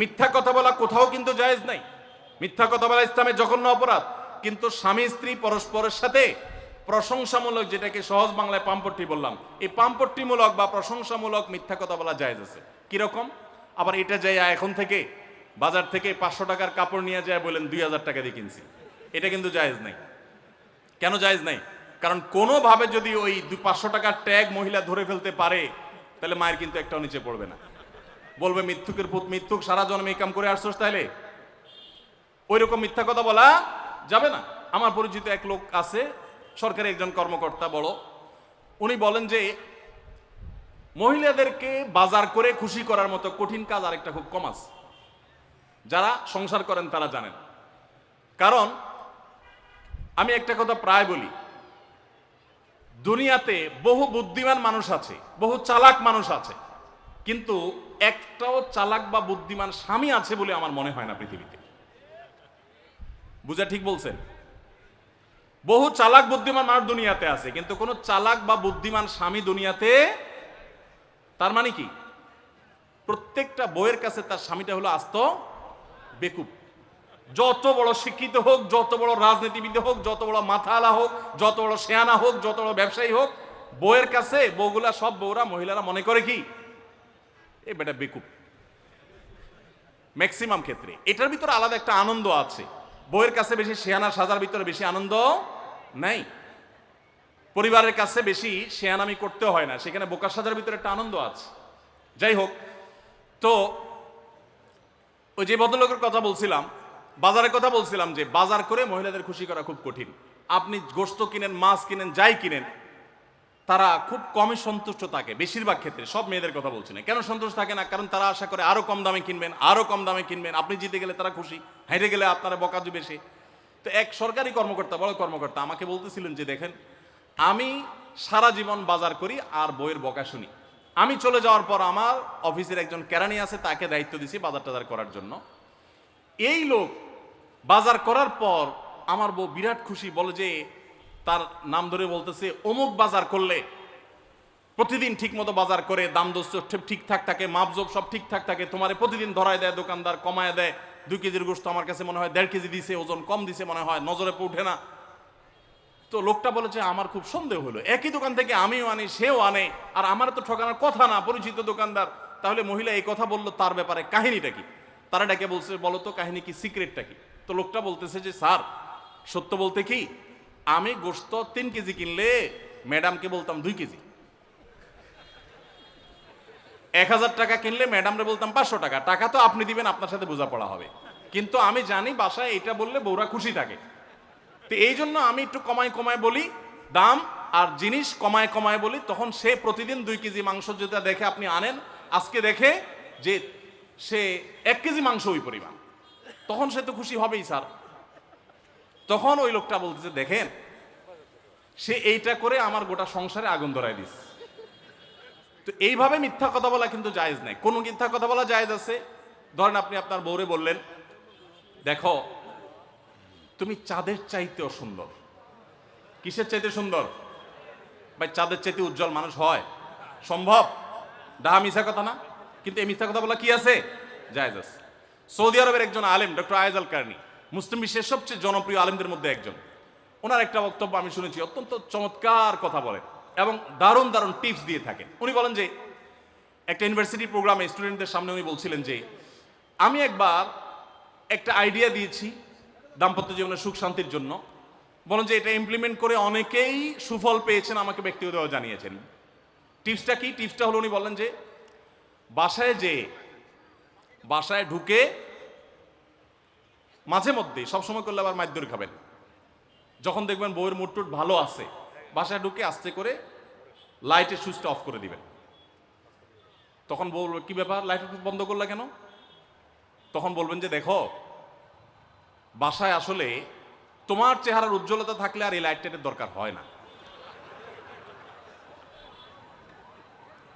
মিথ্যা কথা বলা কোথাও কিন্তু জায়েজ নাই। মিথ্যা কথা বলা ইসলামে জঘন্য অপরাধ। কিন্তু স্বামী স্ত্রী পরস্পরের সাথে প্রশংসামূলক, যেটাকে সহজ বাংলায় পাম্পট্টি বললাম, এই পাম্পট্টিমূলক বা প্রশংসামূলক মিথ্যা কথা বলা জায়েজ আছে। কিরকম? আবার এটা যাইয়া এখন থেকে বাজার থেকে 500 টাকার কাপড় নিয়ে যায় বলেন 2000 টাকা দিয়ে কিনছি, এটা কিন্তু জায়েজ নাই। কেন জায়েজ নাই? কারণ কোনোভাবে যদি ওই 500 টাকার ট্যাগ মহিলা ধরে ফেলতে পারে, তাহলে মায়ের কিন্তু একটাও নিচে পড়বে না। বলবে মিথ্যুকের পুত মিথ্যুক, সারা জন্মে এই কাম করে আসছোস, তাইলে ওই রকম মিথ্যা কথা বলা যাবে না। আমার পরিচিত এক লোক আছে, সরকারি একজন কর্মকর্তা বড়, উনি বলেন যে মহিলাদেরকে বাজার করে খুশি করার মতো কঠিন কাজ আরেকটা খুব কম আছে। যারা সংসার করেন তারা জানেন। কারণ আমি একটা কথা প্রায় বলি, দুনিয়াতে বহু বুদ্ধিমান মানুষ আছে, বহু চালাক মানুষ আছে, কিন্তু একটাও চালাক বা বুদ্ধিমান স্বামী আছে বলে আমার মনে হয় না পৃথিবীতে। বুঝা ঠিক বলছেন? বহু চালাক বুদ্ধিমান মানুষ দুনিয়াতে আছে, কিন্তু কোন চালাক বা বুদ্ধিমান স্বামী দুনিয়াতে। তার মানে কি? প্রত্যেকটা বউয়ের কাছে তার স্বামীটা হলো আস্ত বেকুব। যত বড় শিক্ষিত হোক, যত বড় রাজনীতিবিদ হোক, যত বড় মাথাওয়ালা হোক, যত বড় শেয়ানা হোক, যত বড় ব্যবসায়ী হোক, বউয়ের কাছে বউগুলা, সব বউরা, মহিলারা মনে করে কি এ বেটা বেকুব। ম্যাক্সিমাম ক্ষেত্রে এটার ভিতরে আলাদা একটা আনন্দ আছে। বউয়ের কাছে বেশি শেয়ানা সাজার ভিতরে বেশি আনন্দ নাই। পরিবারের কাছে বেশি শেয়ানামি করতে হয় না, সেখানে বোকা সাজার ভিতরে একটা আনন্দ আছে। যাই হোক, তো ওই যে ভদ্রলোকের কথা বলছিলাম, বাজারের কথা বলছিলাম, যে বাজার করে মহিলাদের খুশি করা খুব কঠিন। আপনি গোশত কিনেন, মাছ কিনেন, যাই কিনেন, তারা খুব কমই সন্তুষ্ট থাকে বেশিরভাগ ক্ষেত্রে। সব মেয়েদের কথা বলছি না। কেন সন্তুষ্ট থাকে না? কারণ তারা আশা করে আরো কম দামে কিনবেন, আরো কম দামে কিনবেন। আপনি জিতে গেলে তারা খুশি, হেরে গেলে আপনারা বকা দিবে সে। তো এক সরকারি কর্মকর্তা, বড় কর্মকর্তা, আমাকে বলতেছিলেন যে দেখেন, আমি সারা জীবন বাজার করি আর বইয়ের বকা শুনি। আমি চলে যাওয়ার পর আমার অফিসের একজন কেরানি আছে, তাকে দায়িত্ব দিছি বাজার টাজার করার জন্য। এই লোক বাজার করার পর আমার বউ বিরাট খুশি, বলে যে তার নাম ধরে বলতেছে, অমুক বাজার করলে প্রতিদিন ঠিক মতো বাজার করে, দাম দোষ ঠিকঠাক থাকে, মাপজোপ সব ঠিকঠাক থাকে, তোমারে প্রতিদিন ধরায় দেয় দোকানদার, কমায় দেয়। 2 কেজির গোশত আমার কাছে মনে হয় 1.5 কেজি দিছে, ওজন কম দিছে মনে হয়, নজরে উঠে না। তো লোকটা বলেছে আমার খুব সন্দেহ হলো, একই দোকান থেকে আমিও আনি, সেও আনে, আর আমার তো ঠকানোর কথা না, পরিচিত দোকানদার। তাহলে মহিলা এই কথা বললো, তার ব্যাপারে কাহিনীটা কি? তারা ডেকে বলছে, বলো তো কাহিনী কি, সিক্রেটটা কি? তো লোকটা বলতেছে যে স্যার, সত্য বলতে কি, আমি গোশত 3 কেজি কিনলে ম্যাডামকে বলতাম 2 কেজি, 1000 টাকা কিনলে ম্যাডামরে বলতাম 500 টাকা। টাকা তো আপনি দিবেন, আপনার সাথে বোঝাপড়া হবে, কিন্তু আমি জানি বাসায় এটা বললে বউরা খুশি থাকে। তো এই জন্য আমি একটু কমায় কমায় বলি দাম, আর জিনিস কমায় কমায় বলি। তখন সে প্রতিদিন 2 কেজি মাংস যেটা দেখে আপনি আনেন, আজকে দেখে যে সে 1 কেজি মাংস ওই পরিমাণ, তখন সে তো খুশি হবেই স্যার। তখন ওই লোকটা বলতেছে দেখেন, সে এইটা করে আমার গোটা সংসারে আগুন ধরায় দিচ্ছে। তো এইভাবে মিথ্যা কথা বলা কিন্তু জায়েজ নাই। কোন মিথ্যা কথা বলা জায়েজ আছে? ধরেন আপনি আপনার বউরে বললেন, দেখো তুমি চাঁদের চাইতেও সুন্দর। কিসের চাইতে সুন্দর? ভাই চাঁদের চাইতে উজ্জ্বল মানুষ হয় সম্ভব? ডাহা মিথ্যা কথা না? কিন্তু এই মিথ্যা কথা বলা কি আছে? জায়েজ আছে। সৌদি আরবের একজন আলেম, ডক্টর আয়েজ আল কারনি, মুসলিম বিশ্বের সবচেয়ে জনপ্রিয় আলেমদের মধ্যে একজন। ওনার একটা বক্তব্য আমি শুনেছি, অত্যন্ত চমৎকার কথা বলেন এবং দারুণ দারুণ টিপস দিয়ে থাকেন। উনি বলেন যে একটা ইউনিভার্সিটি প্রোগ্রামে স্টুডেন্টদের সামনে উনি বলছিলেন যে আমি একবার একটা আইডিয়া দিয়েছি দাম্পত্য জীবনের সুখ শান্তির জন্য। বলেন যে এটা ইমপ্লিমেন্ট করে অনেকেই সুফল পেয়েছেন, আমাকে ব্যক্তিগতভাবে জানিয়েছেন। টিপসটা কি? টিপসটা হলো, উনি বলেন যে বাসায় ঢুকে মাঝে মধ্যে, সবসময় করলে আবার মাইর ধরে খাবেন, যখন দেখবেন বউয়ের মুড টুট ভালো আছে, বাসায় ঢুকে আস্তে করে লাইটের সুইচটা অফ করে দিবেন। তখন বলবে কি ব্যাপার, লাইট বন্ধ করলা কেন? তখন বলবেন যে দেখো, বাসায় আসলে তোমার চেহারার উজ্জ্বলতা থাকলে আর এই লাইটের দরকার হয় না।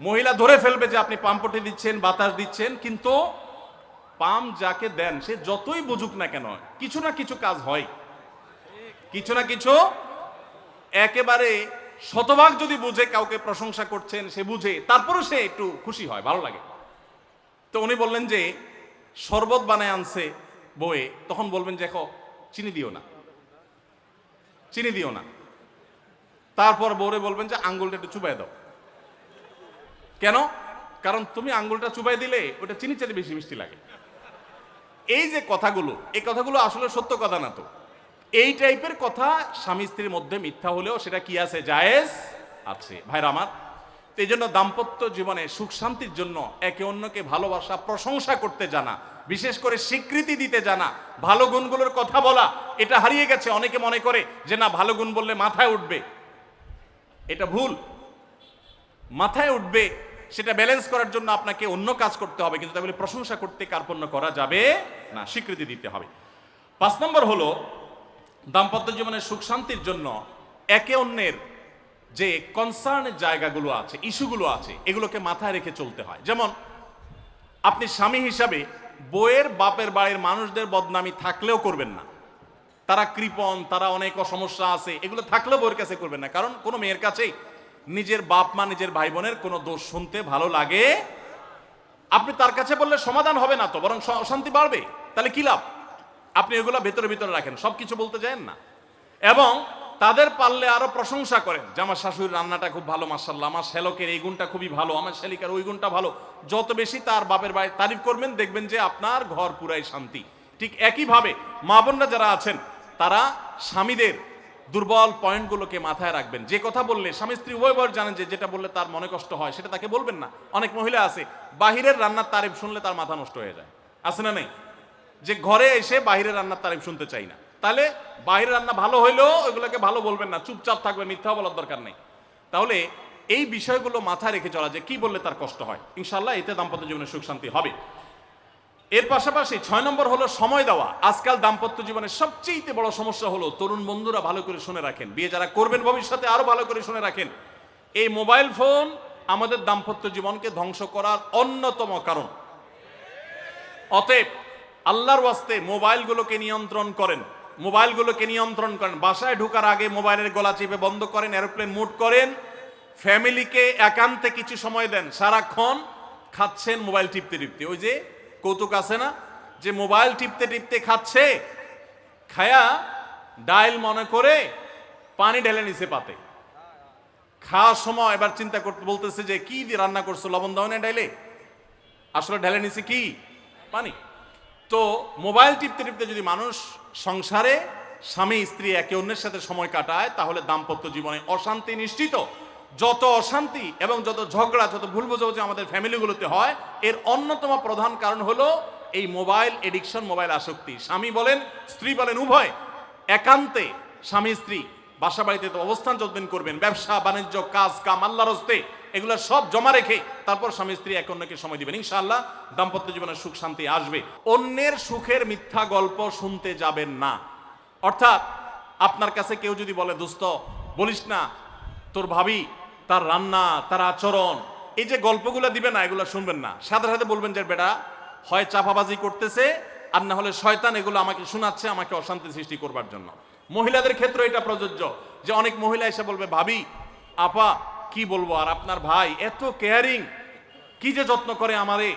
মহিলা ধরে ফেলবে যে আপনি পাম্পটি দিচ্ছেন, বাতাস দিচ্ছেন, কিন্তু পাম্প যাকে দেন সে যতই বুঝুক না কেন, কিছু না কিছু কাজ হয়, কিছু না কিছু। একেবারে শতভাগ যদি বুঝে কাউকে প্রশংসা করছেন, সে বুঝে, তারপরে সে একটু খুশি হয়, ভালো লাগে। তো উনি বললেন যে শরবত বানায় আনছে বউয়ে, তখন বলবেন যে দেখো চিনি দিও না, চিনি দিও না। তারপর বউরে বলবেন যে আঙ্গুলটা একটু চুবাই দাও। কেন? কারণ তুমি আঙ্গুলটা চুবাই দিলে ওটা চিনি চাইতে বেশি মিষ্টি লাগে। এই যে কথাগুলো, এই কথাগুলো আসলে সত্য কথা না তো। এই টাইপের কথা স্বামী স্ত্রীর মধ্যে মিথ্যা হলেও সেটা কি আছে? জায়েজ আছে। ভাইরা আমার, এই জন্য দাম্পত্য জীবনে সুখ শান্তির জন্য একে অন্যকে ভালোবাসা, প্রশংসা করতে জানা, বিশেষ করে স্বীকৃতি দিতে জানা, ভালো গুণগুলোর কথা বলা, এটা হারিয়ে গেছে। অনেকে মনে করে যে না, ভালো গুণ বললে মাথায় উঠবে। এটা ভুল। মাথায় উঠবে সেটা ব্যালেন্স করার জন্য আপনাকে অন্য কাজ করতে হবে, কিন্তু তাই বলে প্রশংসা করতে কার্পণ্য করা যাবে না, স্বীকৃতি দিতে হবে। 5 নম্বর হলো দাম্পত্য জীবনের সুখ শান্তির জন্য একে অন্যের যে কনসার্নের জায়গাগুলো আছে, ইস্যুগুলো আছে, এগুলোকে মাথায় রেখে চলতে হয়। যেমন আপনি স্বামী হিসাবে বউয়ের বাপের বাড়ির মানুষদের বদনামি থাকলেও করবেন না। তারা কৃপণ, তারা অনেক সমস্যা আছে, এগুলো থাকলেও বউয়ের কাছে করবেন না। কারণ কোনো মেয়ের কাছেই নিজের বাপ মা, নিজের ভাই বোনের কোনো দোষ শুনতে ভালো লাগে। আপনি তার কাছে বললে সমাধান হবে না তো, বরং অশান্তি বাড়বে। তাহলে কি লাভ? আপনি এগুলো ভেতরে ভিতরে রাখেন, সবকিছু বলতে যান না। এবং তাদের পারলে আরো প্রশংসা করেন যে আমার শাশুড়ির রান্নাটা খুব ভালো, মাশাআল্লাহ, আমার শ্যালকের এই গুণটা খুবই ভালো, আমার শ্যালিকার ওই গুণটা ভালো। যত বেশি তার বাপের বাড়ি তারিফ করবেন, দেখবেন যে আপনার ঘর পুরাই শান্তি। ঠিক একইভাবে মা বোনরা যারা আছেন, তারা স্বামীদের দুর্বল পয়েন্টগুলোকে মাথায় রাখবেন। যে কথা বললে স্বামী স্ত্রী উভয় জানেন যে যেটা বললে তার মনে কষ্ট হয়, সেটা তাকে বলবেন না। অনেক মহিলা আছে বাহিরের রান্নার তারিফ শুনলে তার মাথা নষ্ট হয়ে যায়, আছে না নেই? যে ঘরে এসে বাহিরের রান্নার তারিফ শুনতে চাই না। তাহলে বাহিরের রান্না ভালো হইলেও ওইগুলোকে ভালো বলবেন না, চুপচাপ থাকবেন, মিথ্যা বলার দরকার নেই। তাহলে এই বিষয়গুলো মাথায় রেখে চলা, যে কি বললে তার কষ্ট হয়, ইনশাআল্লাহ এতে দাম্পত্য জীবনে সুখ শান্তি হবে। এর পাশাপাশি 6 নম্বর হলো সময় দেওয়া। আজকাল দাম্পত্য জীবনের সবচেয়ে বড় সমস্যা হলো, তরুণ বন্ধুরা ভালো করে শুনে রাখেন, বিয়ে যারা করবেন ভবিষ্যতে আরো ভালো করে শুনে রাখেন, এই মোবাইল ফোন আমাদের দাম্পত্য জীবনকে ধ্বংস করার অন্যতম কারণ। অতএব আল্লাহর ওয়াস্তে মোবাইলগুলোকে নিয়ন্ত্রণ করেন, মোবাইলগুলোকে নিয়ন্ত্রণ করেন। বাসায় ঢোকার আগে মোবাইলের গলা চেপে বন্ধ করেন, এরোপ্লেন মুড করেন। ফ্যামিলিকে একান্তে কিছু সময় দেন। সারাক্ষণ খাচ্ছেন মোবাইল টিপতে টিপতে, ওই যে কৌতুক আছে না, যে মোবাইল টিপতে টিপতে খাচ্ছে, খায়া ডাইল মনে করে পানি ঢেলে নিছে পাতে। খাওয়ার সময় এবার চিন্তা করতে বলতেছে যে কি দিয়ে রান্না করছো, লবণ দাও না ডাইলে, আসলে ঢেলে নিছে কি পানি। তো মোবাইল টিপতে টিপতে যদি মানুষ সংসারে স্বামী স্ত্রী একে অন্যের সাথে সময় কাটায়, তাহলে দাম্পত্য জীবনে অশান্তি নিশ্চিত। যত অশান্তি এবং যত ঝগড়া, যত ভুল বোঝাবুঝি আমাদের ফ্যামিলিগুলোতে হয়, এর অন্যতম প্রধান কারণ হলো এই মোবাইল এডিকশন, মোবাইল আসক্তি। স্বামী বলেন স্ত্রী বলেন উভয় একান্তে স্বামী স্ত্রী বাসা বাড়িতে তো অবস্থান যতদিন করবেন, ব্যবসা বাণিজ্য, কাজ কাম, আল্লাহর হস্তে, এগুলো সব জমা রেখে তারপর স্বামী স্ত্রী একে অন্যকে সময় দিবেন, ইনশাআল্লাহ দাম্পত্য জীবনের সুখ শান্তি আসবে। অন্যের সুখের মিথ্যা গল্প শুনতে যাবেন না। অর্থাৎ আপনার কাছে কেউ যদি বলে দোস্ত বলিস না, তোর ভাবি, তার রান্না, তার আচরণ, এই যে গল্পগুলো দিবে না, এগুলো শুনবেন না। সাথে সাথে বলবেন যে বেটা হয় চাপাবাজি করতেছে, আর না হলে শয়তান এগুলো আমাকে শোনাচ্ছে, আমাকে অশান্তি সৃষ্টি করবার জন্য। মহিলাদের ক্ষেত্রে এটা প্রযোজ্য, যে অনেক মহিলা এসে বলবে ভাবি, আপা কি বলবো, আর আপনার ভাই এত কেয়ারিং, কি যে যত্ন করে আমারে,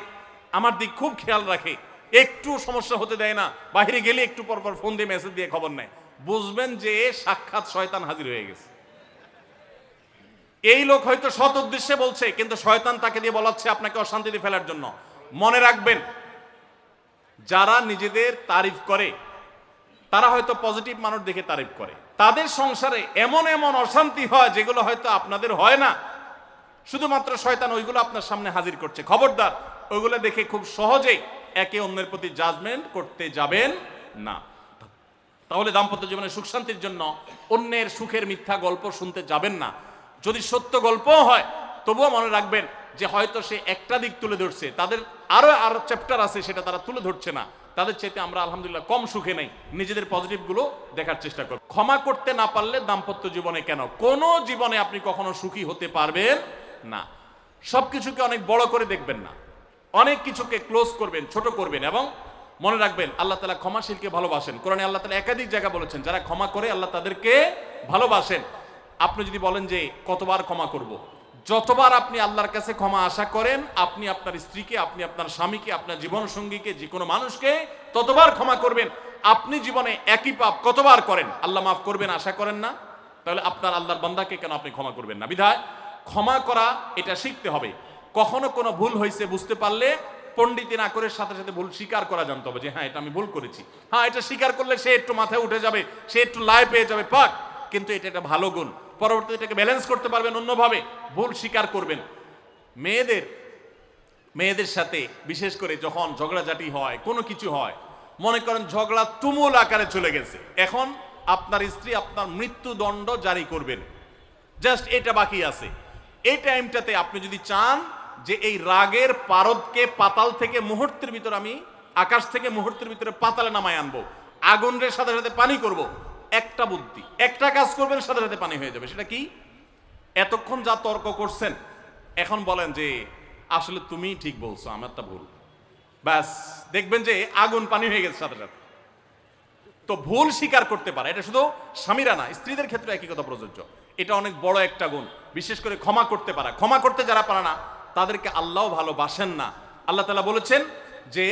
আমার দিক খুব খেয়াল রাখে, একটু সমস্যা হতে দেয় না, বাইরে গেলে একটু পর পর ফোন দিয়ে মেসেজ দিয়ে খবর নেয়। বুঝবেন যে সাক্ষাৎ শয়তান হাজির হয়ে গেছে। এই লোক হয়তো সৎ উদ্দেশ্যে বলছে, কিন্তু শয়তান তাকে দিয়ে বলাচ্ছে আপনাকে অশান্তিতে ফেলার জন্য। মনে রাখবেন, যারা নিজেদের তারিফ করে তারা হয়তো পজিটিভ মানুষ দেখে তারিফ করে, তাদের সংসারে এমন এমন অশান্তি হয় যেগুলো হয়তো আপনাদের হয় না। শুধুমাত্র শয়তান ওইগুলো আপনার সামনে হাজির করছে। খবরদার, ওইগুলো দেখে খুব সহজেই একে অন্যের প্রতি জাজমেন্ট করতে যাবেন না। তাহলে দাম্পত্য জীবনে সুখ শান্তির জন্য অন্যের সুখের মিথ্যা গল্প শুনতে যাবেন না। যদি সত্য গল্পও হয়, তবুও মনে রাখবেন যে হয়তো সে একটা দিক তুলে ধরছে, তাদের আরো চ্যাপ্টার আছে সেটা তারা তুলে ধরছে না। তাদের চাইতে আমরা আলহামদুলিল্লাহ কম সুখে নেই, নিজেদের পজিটিভ গুলো দেখার চেষ্টা করব। ক্ষমা করতে না পারলে দাম্পত্য জীবনে কেন, কোন জীবনে আপনি কখনো সুখী হতে পারবেন না। সবকিছুকে অনেক বড় করে দেখবেন না, অনেক কিছুকে ক্লোজ করবেন, ছোট করবেন। এবং মনে রাখবেন আল্লাহ তাআলা ক্ষমাশীলকে ভালোবাসেন। কোরআনে আল্লাহ তাআলা একাধিক জায়গা বলেছেন যারা ক্ষমা করে আল্লাহ তাদেরকে ভালোবাসেন। আপনি যদি বলেন যে কতবার ক্ষমা করব, যতবার আপনি আল্লাহর কাছে ক্ষমা আশা করেন, আপনি আপনার স্ত্রীকে, আপনি আপনার স্বামীকে, আপনার জীবন সঙ্গীকে, যে কোনো মানুষকে ততবার ক্ষমা করবেন। আপনি জীবনে একই পাপ কতবার করেন, আল্লাহ মাফ করবেন আশা করেন না? তাহলে আপনার আল্লাহর বান্দাকে কেন আপনি ক্ষমা করবেন না? বিধায় ক্ষমা করা এটা শিখতে হবে। কখনো কোনো ভুল হয়েছে বুঝতে পারলে পণ্ডিতি না করে সাথে সাথে ভুল স্বীকার করা জানতে হবে, যে হ্যাঁ এটা আমি ভুল করেছি। হ্যাঁ, এটা স্বীকার করলে সে একটু মাথায় উঠে যাবে, সে একটু লাই পেয়ে যাবে, পাক। কিন্তু এটা একটা ভালো গুণ, পরবর্তীতে এটাকে ব্যালেন্স করতে পারবেন অন্যভাবে। ভুল স্বীকার করবেন। মেয়েদের সাথে বিশেষ করে যখন ঝগড়াঝাটি হয়, কোনো কিছু হয়, মনে করেন ঝগড়া তুমুল আকারে চলে গেছে, এখন আপনার স্ত্রী আপনার মৃত্যুদণ্ড জারি করবেন, জাস্ট এটা বাকি আছে। এই টাইমটাতে আপনি যদি চান যে এই রাগের পারদকে পাতাল থেকে মুহূর্তের ভিতর, আমি আকাশ থেকে মুহূর্তের ভিতরে পাতালে নামায় আনবো, আগুনের সাথে সাথে পানি করব, একটা বুদ্ধি, একটা কাজ করবেন, সাথে সাথে পানি হয়ে যাবে। সেটা কি? এতক্ষণ যা তর্ক করছেন, এখন বলেন যে আসলে তুমি ঠিক বলছো, আমারটা ভুল, ব্যাস দেখবেন যে আগুন পানি হয়ে গেছে সাথে সাথে। তো ভুল স্বীকার করতে পারে, এটা শুধু স্বামীরা না, স্ত্রীদের ক্ষেত্রে একই কথা প্রযোজ্য। এটা অনেক বড় একটা গুণ, বিশেষ করে ক্ষমা করতে পারা। ক্ষমা করতে যারা পারে না, তাদেরকে আল্লাহ ভালোবাসেন না। আল্লাহ তাআলা বলেছেন যে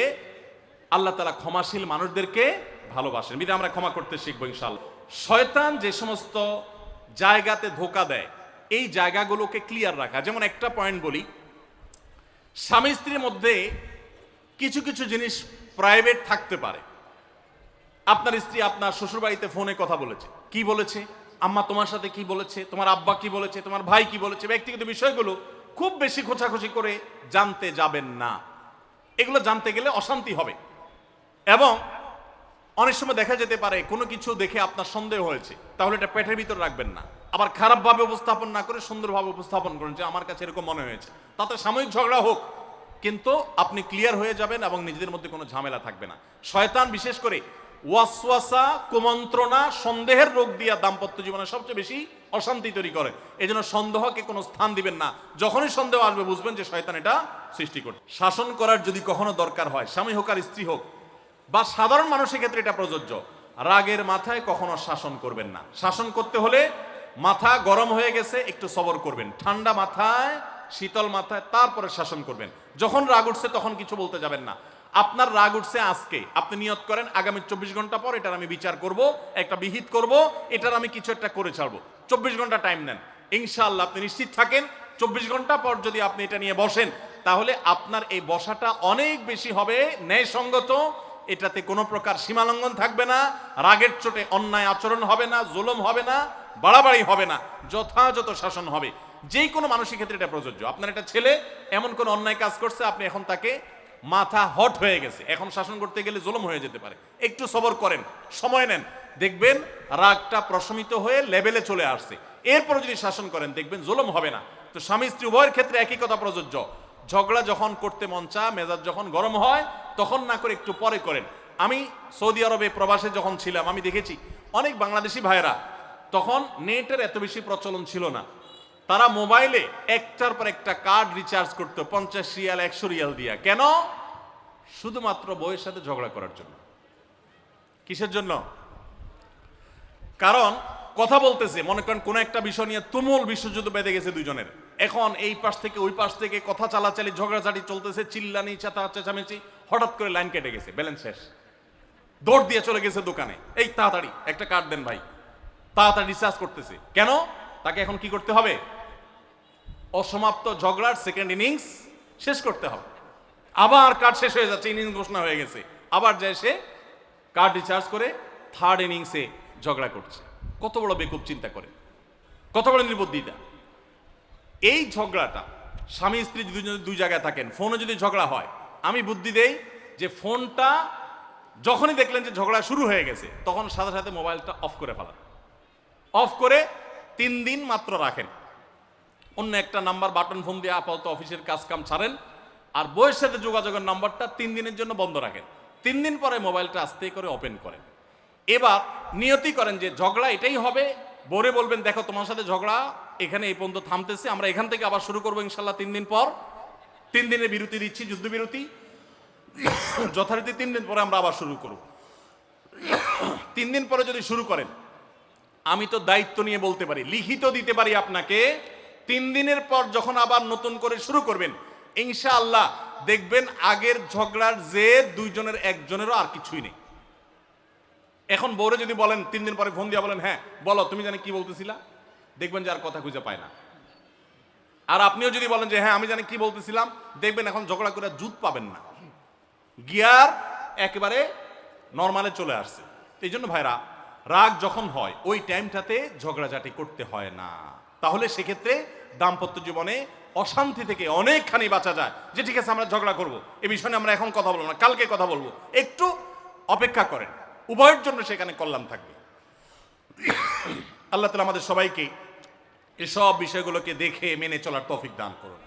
আল্লাহ তাআলা ক্ষমাশীল মানুষদেরকে ভালোবাসেন। বিধায় আমরা ক্ষমা করতে শিখবো ইনশাআল্লাহ। শয়তান যে সমস্ত জায়গাতে ধোঁকা দেয়, এই জায়গাগুলোকে ক্লিয়ার রাখা। যেমন একটা পয়েন্ট বলি, স্বামী স্ত্রীর মধ্যে কিছু কিছু জিনিস প্রাইভেট থাকতে পারে। আপনার স্ত্রী আপনার শ্বশুরবাড়িতে ফোনে কথা বলেছে, কি বলেছে, আম্মা তোমার সাথে কি বলেছে, তোমার আব্বা কি বলেছে, তোমার ভাই কি বলেছে, ব্যক্তিগত বিষয়গুলো খুব বেশি খোঁচাখুচি করে জানতে যাবেন না। এগুলো জানতে গেলে অশান্তি হবে। এবং অনেক সময় দেখা যেতে পারে কোনো কিছু দেখে আপনার সন্দেহ হয়েছে, তাহলে এটা পেটের ভিতর রাখবেন না। আবার খারাপভাবে উপস্থাপন না করে সুন্দরভাবে উপস্থাপন করেন যে আমার কাছে এরকম মনে হয়েছে, তাতে সাময়িক ঝগড়া হোক, কিন্তু আপনি ক্লিয়ার হয়ে যাবেন এবং নিজেদের মধ্যে কোনো ঝামেলা থাকবে না। শয়তান বিশেষ করে ওয়াসওয়াসা, কুমন্ত্রণা, সন্দেহের রোগ দিয়া দাম্পত্য জীবনে সবচেয়ে বেশি অশান্তি তৈরি করে। এই জন্য সন্দেহকে কোনো স্থান দিবেন না। যখনই সন্দেহ আসবে বুঝবেন যে শয়তান এটা সৃষ্টি করছে। শাসন করার যদি কখনো দরকার হয়, স্বামী হোক আর স্ত্রী হোক বা সাধারণ মানুষের ক্ষেত্রে এটা প্রযোজ্য, রাগের মাথায় কখনো শাসন করবেন না। শাসন করতে হলে মাথা গরম হয়ে গেছে, একটু সবর করবেন, ঠান্ডা মাথায়, শীতল মাথায় তারপরে শাসন করবেন। যখন রাগ উঠছে তখন কিছু বলতে যাবেন না। আপনার রাগ উঠছে আজকে, আপনি নিয়ত করেন আগামী 24 ঘন্টা পর এটার আমি বিচার করব, একটা বিহিত করব, এটার আমি কিছু একটা করে ছাড়বো। 24 ঘন্টা টাইম নেন, ইনশাআল্লাহ আপনি নিশ্চিত থাকেন 24 ঘন্টা পর যদি আপনি এটা নিয়ে বসেন, তাহলে আপনার এই বসাটা অনেক বেশি হবে ন্যায়সঙ্গত। এটাতে কোনো প্রকার সীমালঙ্ঘন থাকবে না, রাগের চোটে অন্যায় আচরণ হবে না, জুলুম হবে না, বাড়াবাড়ি হবে না, যথাযথ শাসন হবে। যে কোনো মানুষের ক্ষেত্রে এটা প্রযোজ্য। আপনার একটা ছেলে এমন কোন অন্যায় কাজ করছে, আপনি এখন তাকে মাথা হট হয়ে গেছে, এখন শাসন করতে গেলে জুলুম হয়ে যেতে পারে, একটু সবর করেন, সময় নেন, দেখবেন রাগটা প্রশমিত হয়ে লেভেলে চলে আসছে। এরপর যদি শাসন করেন দেখবেন জুলুম হবে না। তো স্বামী স্ত্রী উভয়ের ক্ষেত্রে একই কথা প্রযোজ্য। ঝগড়া যখন করতে মন চা, মেজাজ যখন গরম হয়, তখন না করে একটু পরে করেন। আমি সৌদি আরবে প্রবাসে যখন ছিলাম, আমি দেখেছি অনেক বাংলাদেশি ভাইয়েরা, তখন নেটের এত বেশি প্রচলন ছিল না, তারা মোবাইলে একটার পর একটা কার্ড রিচার্জ করতো 50 রিয়াল 100 রিয়াল দিয়া। কেন? শুধুমাত্র বউয়ের সাথে ঝগড়া করার জন্য। কিসের জন্য? কারণ কথা বলতেছে, মনে করেন কোন একটা বিষয় নিয়ে তুমুল বিশ্বযুদ্ধ বেঁধে গেছে দুইজনের, এখন এই পাশ থেকে ওই পাশ থেকে কথা চালাচালি, ঝগড়াঝাটি চলতেছে, চিল্লানি চেঁচামেচি, হঠাৎ করে লাইন কেটে গেছে, ব্যালেন্স শেষ, দৌড় দিয়ে চলে গেছে দোকানে, এই তাড়াতাড়ি একটা কার্ড দেন ভাই, তাড়াতাড়ি রিচার্জ করতেছে। কেন? তাকে এখন কি করতে হবে? অসমাপ্ত ঝগড়ার সেকেন্ড ইনিংস শেষ করতে হবে। আবার কার্ড শেষ হয়ে যাচ্ছে, ইনিংস ঘোষণা হয়ে গেছে, আবার যায় সে কার্ড রিচার্জ করে থার্ড ইনিংসে ঝগড়া করছে। কত বড় বেকুব চিন্তা করে, কত বড় নির্বুদ্ধিতা। এই ঝগড়াটা স্বামী স্ত্রী দুই জায়গায় থাকেন, ফোনে যদি ঝগড়া হয়, আমি বুদ্ধি দেই যে ফোনটা যখনই দেখলেন যে ঝগড়া শুরু হয়ে গেছে, তখন সাথে সাথে মোবাইলটা অফ করে ফেলান। অফ করে 3 দিন মাত্র রাখেন, অন্য একটা নাম্বার বাটন ফোন দিয়ে আপাতত অফিসের কাজ কাম ছাড়েন, আর বইয়ের সাথে যোগাযোগের নাম্বারটা 3 দিনের জন্য বন্ধ রাখেন। 3 দিন পরে মোবাইলটা আস্তে করে ওপেন করেন। এবার নিয়তি করেন যে ঝগড়া এটাই হবে, বরে বলবেন দেখো তোমার সাথে ঝগড়া এখানে এই পর্যন্ত থামতেছে, আমরা এখান থেকে আবার শুরু করবো ইনশাল্লাহ 3 দিন পর। 3 দিনের বিরতি দিচ্ছি, যুদ্ধবিরতি, যথারীতি 3 দিন পরে আমরা আবার শুরু করব। 3 দিন পরে যদি শুরু করেন, আমি তো দায়িত্ব নিয়ে বলতে পারি, লিখিত দিতে পারি আপনাকে 3 দিনের পর যখন আবার নতুন করে শুরু করবেন, ইনশাআল্লাহ দেখবেন আগের ঝগড়ার যে দুইজনের একজনেরও আর কিছুই নেই। এখন বউরে যদি বলেন 3 দিন পরে ফোন দিয়া বলেন, হ্যাঁ বলো তুমি জানি কি বলতেছিলা, দেখবেন যে আর কথা খুঁজে পায় না। আর আপনিও যদি বলেন যে হ্যাঁ আমি জানি কি বলতেছিলাম, দেখবেন এখন ঝগড়া করে জুত পাবেন না, গিয়ার একেবারে নরমালে চলে আসছে। এই জন্য ভাইরা, রাগ যখন হয় ওই টাইমটাতে ঝগড়াঝাটি করতে হয় না। তাহলে সেক্ষেত্রে দাম্পত্য জীবনে অশান্তি থেকে অনেকখানি বাঁচা যায়। যে ঠিক আছে আমরা ঝগড়া করব, এ বিষয়ে নিয়ে আমরা এখন কথা বলবো না, কালকে কথা বলবো, একটু অপেক্ষা করেন, উভয়ের জন্য সেখানে কল্যাণ থাকবে। আল্লাহ তাআলা আমাদের সবাইকে এসব বিষয়গুলোকে দেখে মেনে চলার তৌফিক দান করুন।